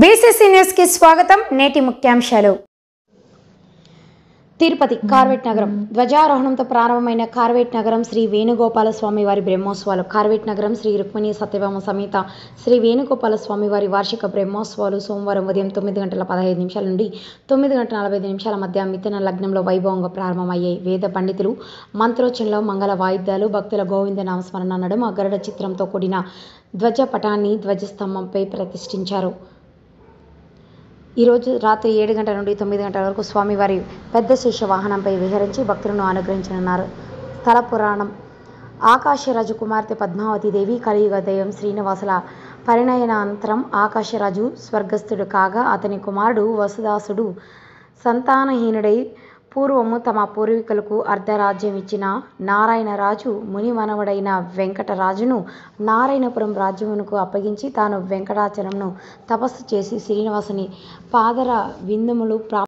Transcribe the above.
BCC news కి స్వాగతం. నేటి ముఖ్యాంశాలు. తిరుపతి కార్వేట్ నగరం ధ్వజారోహణంతో ప్రారంభమైన కార్వేట్ నగరం శ్రీ వేణుగోపాల స్వామి వారి బ్రహ్మోత్సవాలు. కార్వేట్ నగరం శ్రీ రుక్మిణీ సత్యభామ సమేత శ్రీ వేణుగోపాల స్వామి వారి వార్షిక బ్రహ్మోత్సవాలు సోమవారం ఉదయం 9:15 నుండి 9:45 మధ్య మిథున లగ్నంలో వైభవంగా ప్రారంభమయ్యాయి. వేద పండితులు మంత్రోచ్చరణలో మంగళ వాయిద్యాలు, భక్తుల గోవింద నామస్మరణ నడుమ గరుడ చిత్రంతో కూడిన ధ్వజ పటాన్ని ధ్వజస్తంభంపై ప్రతిష్ఠించారు. ఈరోజు రాత్రి 7 గంటల నుండి 9 గంటల వరకు స్వామివారి పెద్ద శేష వాహనంపై విహరించి భక్తులను అనుగ్రహించనున్నారు. స్థల పురాణం. ఆకాశరాజు కుమార్తె పద్మావతీదేవి కలియుగ దైవం శ్రీనివాసుల పరిణయానంతరం ఆకాశరాజు స్వర్గస్థుడు కాగా అతని కుమారుడు వసుదాసుడు సంతానహీనుడై పూర్వము తమ పూర్వీకులకు అర్ధరాజ్యం ఇచ్చిన నారాయణరాజు ముని మనవడైన వెంకటరాజును నారాయణపురం రాజ్యమునకు అప్పగించి తాను వెంకటాచలంను తపస్సు చేసి శ్రీనివాసుని పాదర విందములు